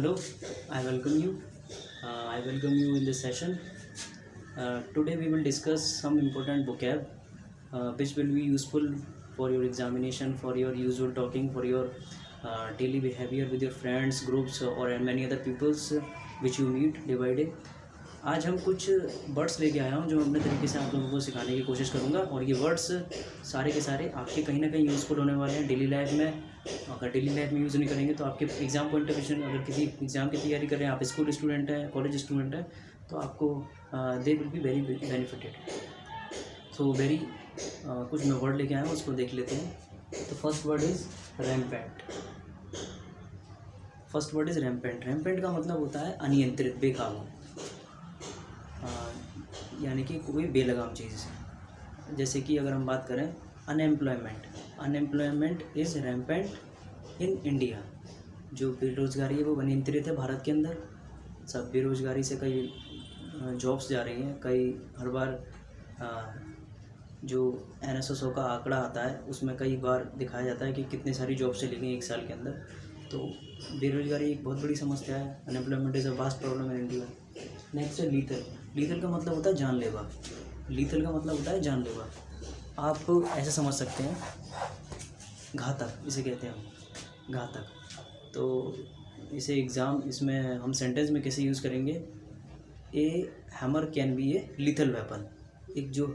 Hello, I welcome you. I welcome you in this session. Today we will discuss some important vocab which will be useful for your examination, for your usual talking, for your daily behavior with your friends, groups, or many other peoples which you meet day by day. आज हम कुछ words लेके आया हूँ जो मैं अपने तरीके से आप लोगों को सिखाने की कोशिश करूँगा, और ये वर्ड्स सारे के सारे आपके कहीं ना कहीं यूज़फुल होने वाले हैं डेली लाइफ में। अगर डेली लाइफ में यूज़ नहीं करेंगे तो आपके एग्ज़ाम पॉइंट ऑफ व्यू, अगर किसी एग्ज़ाम की तैयारी कर रहे हैं, आप स्कूल स्टूडेंट हैं, कॉलेज स्टूडेंट हैं, तो आपको they will be very benefited. So very कुछ मैं वर्ड लेके आया हूँ, उसको देख लेते हैं। तो first word is rampant. First word is rampant. Rampant का मतलब होता है अनियंत्रित, बेकाबू, यानी कि कोई बेलगाम चीज़। जैसे कि अगर हम बात करें unemployment, unemployment is rampant in India. जो बेरोज़गारी है वो अनियंत्रित है भारत के अंदर। सब बेरोज़गारी से कई जॉब्स जा रही हैं, कई हर बार जो NSSO का आंकड़ा आता है उसमें कई बार दिखाया जाता है कि कितने सारी जॉब्स चली गई एक साल के अंदर। तो बेरोज़गारी एक बहुत बड़ी समस्या है। Unemployment is a vast problem in India. Next है लीथल। लीथल का मतलब होता है जानलेवा। लीथल का मतलब होता है जानलेवा। आप ऐसे समझ सकते हैं, घातक इसे कहते हैं हम, घातक। तो इसे इसमें हम सेंटेंस में कैसे यूज़ करेंगे? ए hammer can be A lethal weapon. एक जो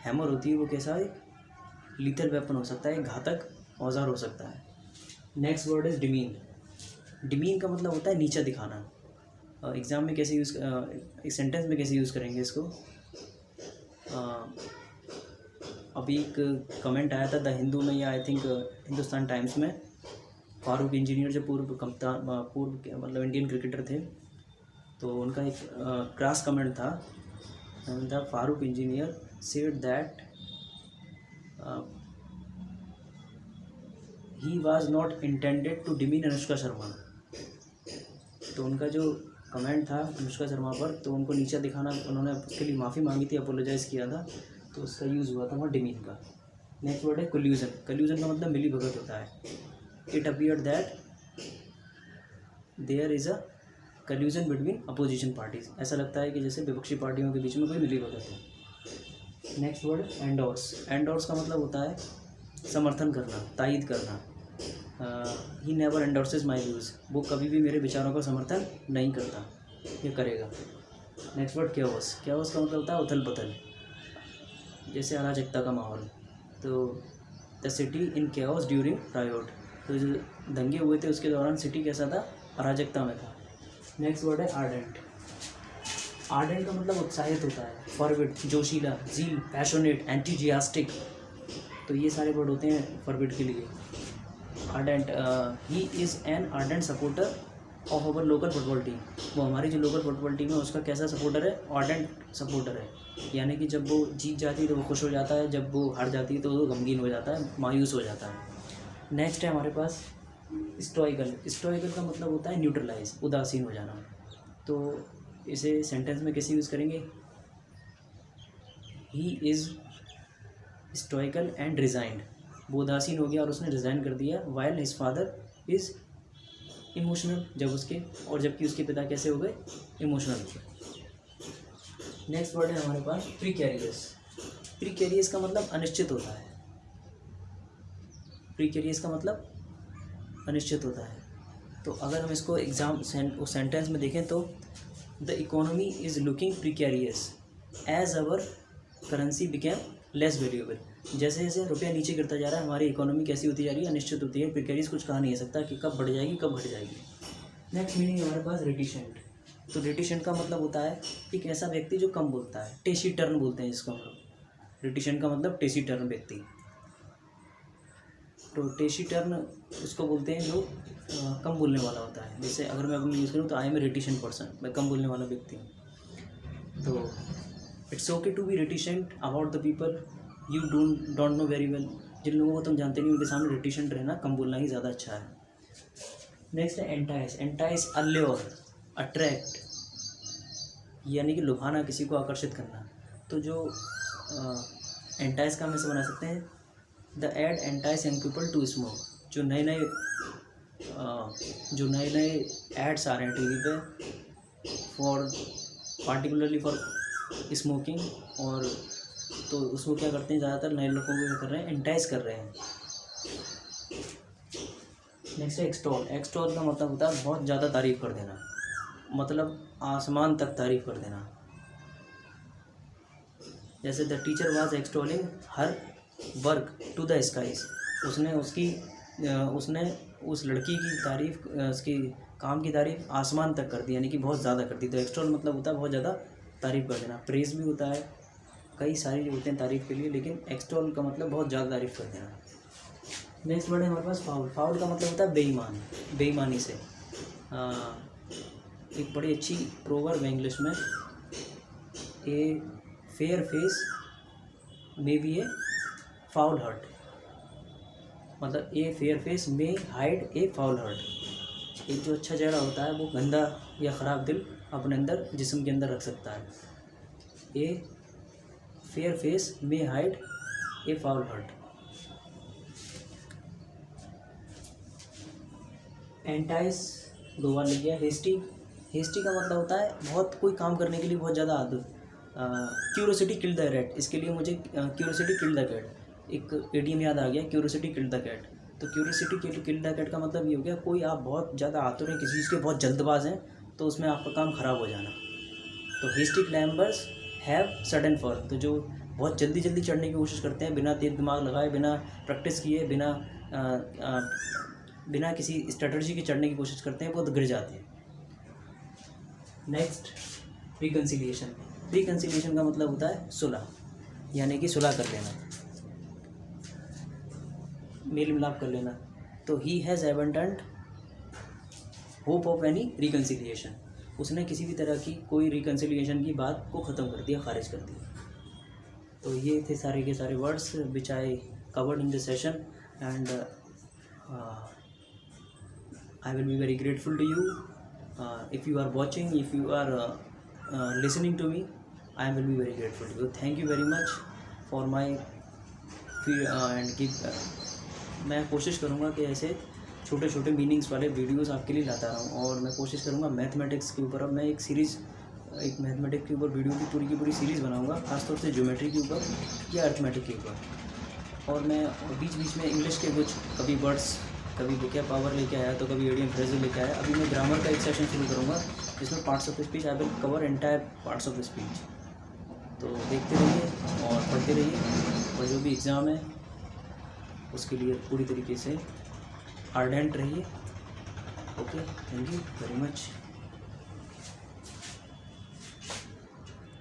हैमर होती है वो कैसा है? लीथल वेपन हो सकता है, एक घातक औजार हो सकता है। Next word is demean. Demean का मतलब होता है नीचा दिखाना। एग्ज़ाम में कैसे एक सेंटेंस में कैसे यूज़ करेंगे इसको? अभी एक कमेंट आया था द हिंदू में, या आई थिंक हिंदुस्तान टाइम्स में। फारूक इंजीनियर जो पूर्व कप्तान, मतलब इंडियन क्रिकेटर थे, तो उनका एक क्रॉस कमेंट था। The Farooq Engineer said that he was not intended to demean Anushka Sharma. तो उनका जो कमेंट था अनुष्का शर्मा पर, तो उनको नीचा दिखाना, उन्होंने उसके लिए माफ़ी मांगी थी, अपोलोजाइज़ किया था, तो उसका यूज़ हुआ था वहाँ डिमीन का। नेक्स्ट वर्ड है कोल्यूजन। कोल्यूजन का मतलब मिली भगत होता है। It appeared that there is a collusion between opposition parties. ऐसा लगता है कि जैसे विपक्षी पार्टियों के बीच में कोई मिली भगत है। Next word endorse. एंडोर्स का मतलब होता है समर्थन करना, तायद करना। He never endorses my views. वो कभी भी मेरे विचारों का समर्थन नहीं करता, ये करेगा। Next word chaos. केओस का मतलब होता है उथल पुथल, जैसे अराजकता का माहौल। तो the city in chaos during riot. तो जो दंगे हुए थे उसके दौरान सिटी कैसा था? अराजकता में था। नेक्स्ट वर्ड है आर्डेंट। आर्डेंट का मतलब उत्साहित होता है, फॉरवर्ड, जोशीला, जील, पैशनेट, एंथुजियास्टिक। तो ये सारे वर्ड होते हैं फॉरवर्ड के लिए। Ardent, he is an ardent supporter of our local football team. वो हमारी जो लोकल फुटबॉल टीम है उसका कैसा सपोर्टर है? आर्डेंट सपोर्टर है। यानी कि जब वो जीत जाती है तो वो खुश हो जाता है, जब वो हार जाती है तो वो गमगीन हो जाता है, मायूस हो जाता है। नेक्स्ट है हमारे पास स्टोइकल। स्टोइकल का मतलब होता है न्यूट्रलाइज, उदासीन हो जाना। तो इसे सेंटेंस में कैसे यूज़ करेंगे? He is stoical and resigned. वो उदासीन हो गया और उसने रिज़ाइन कर दिया। While his father is emotional, जबकि उसके पिता कैसे हो गए? इमोशनल हो गए। नेक्स्ट वर्ड है हमारे पास प्रीकैरियस। प्रीकैरियस का मतलब अनिश्चित होता है। प्रीकैरियस का मतलब अनिश्चित होता है। तो अगर हम इसको एग्जाम सेंटेंस में देखें तो the economy is looking precarious as our currency became less valuable. जैसे जैसे रुपया नीचे गिरता जा रहा है, हमारी इकोनॉमी कैसी होती जा रही है? अनिश्चित होती है। प्रीकैरियस कुछ कहा नहीं जा सकता कि कब बढ़ जाएगी, कब घट जाएगी। नेक्स्ट मीनिंग हमारे पास रेटिशेंट। तो रेटिशेंट का मतलब होता है एक ऐसा व्यक्ति जो कम बोलता है, टेसिटर्न बोलते हैं जिसको हम लोग। रेटिशेंट का मतलब टेसिटर्न व्यक्ति। तो टेसिटर्न उसको बोलते हैं जो कम बोलने वाला होता है। जैसे अगर मैं अपनी यूज़ करूँ तो आई एम ए रेटिशेंट पर्सन, मैं कम बोलने वाला व्यक्ति हूँ। तो it's okay to be reticent about the people you don't know very well. जिन लोगों को तुम जानते नहीं उनके सामने रेटिशेंट रहना, कम बोलना ही ज़्यादा अच्छा है। नेक्स्ट है एंटाइस। एंटाइस, अल्योर, अट्रैक्ट, यानी कि लुभाना, किसी को आकर्षित करना। तो जो एंटाइस का हम ऐसे बना सकते हैं the ad entice young people to smoke. जो नए नए जो नए नए एड्स आ रहे हैं टीवी पे फॉर पार्टिकुलरली फॉर स्मोकिंग, और तो उसको क्या करते हैं, ज़्यादातर नए लोगों को क्या कर रहे हैं, एंटाइज कर रहे हैं। नेक्स्ट है एक्सटॉल। एक्सटॉल का मतलब होता है बहुत ज़्यादा तारीफ़ कर देना, मतलब आसमान तक तारीफ़ कर देना। जैसे the teacher was extolling her work to the skies, उसने उस लड़की की तारीफ़, उसकी काम की तारीफ़ आसमान तक कर दी, यानी कि बहुत ज़्यादा कर दी। तो एक्सटॉल मतलब होता है बहुत ज़्यादा तारीफ़ कर देना। प्रेज़ भी होता है, कई सारे होते हैं तारीफ़ के लिए, लेकिन एक्सटॉल का मतलब बहुत ज़्यादा तारीफ़ कर देना। नेक्स्ट वर्ड है हमारे पास फाउल। फाउल का मतलब होता है बेईमान, बेईमानी से। एक बड़ी अच्छी प्रोवर्ब है इंग्लिश में, a fair face may be a foul heart, मतलब a fair face may hide a foul heart. एक जो अच्छा चेहरा होता है वो गंदा या ख़राब दिल अपने अंदर, जिस्म के अंदर रख सकता है। A fair face may hide a foul heart. Entice 2 बार लिख गया। हेस्टी, हेस्टी का मतलब होता है बहुत, कोई काम करने के लिए बहुत ज़्यादा आदत। क्यूरोसिटी किल्ड द रैट, इसके लिए मुझे क्यूरोसिटी किल्ड द कैट, एक एडियम याद आ गया, क्यूरोसिटी किल्ड द कैट। तो क्यूरोसिटी किल्ड द कैट का मतलब ये हो गया, कोई आप बहुत ज़्यादा आतुर हैं, किसी चीज़ के बहुत जल्दबाज हैं, तो उसमें आपका काम ख़राब हो जाना। तो hasty climbers have sudden fall, तो जो बहुत जल्दी जल्दी चढ़ने की कोशिश करते हैं, बिना तेज दिमाग लगाए, बिना प्रैक्टिस किए, बिना किसी स्ट्रेटजी के चढ़ने की कोशिश करते हैं, वो तो गिर जाते हैं। Next reconciliation. रिकन्सिलिएशन का मतलब होता है सुलह, यानी कि सुलह कर लेना, मेल मिलाप कर लेना। तो he has abundant hope of any reconciliation, उसने किसी भी तरह की कोई रिकन्सिलिएशन की बात को ख़त्म कर दिया, खारिज कर दिया। तो ये थे सारे के सारे words which I covered in this session, and I will be very grateful to you if you are watching, if you are listening to me. I will be very grateful to you. Thank you very much for my and give मैं कोशिश करूँगा कि ऐसे छोटे छोटे meanings वाले videos आपके लिए लाता रहूँ, और मैं कोशिश करूँगा मैथमेटिक्स के ऊपर। अब मैं एक मैथमेटिक्स के ऊपर वीडियो की पूरी सीरीज़ बनाऊँगा, खासतौर से ज्योमेट्री के ऊपर या अर्थमेटिक के ऊपर। और मैं बीच बीच में इंग्लिश के कुछ कभी वर्ड्स, कभी बुकिया पावर लेके आया, तो कभी एडियम फ्रेजेस लेके आया। अभी मैं ग्रामर का एक सेशन शुरू करूँगा जिसमें parts of speech I will cover entire parts of speech. तो देखते रहिए और पढ़ते रहिए, और जो भी एग्ज़ाम है उसके लिए पूरी तरीके से आर्डेंट रहिए। Okay, thank you very much.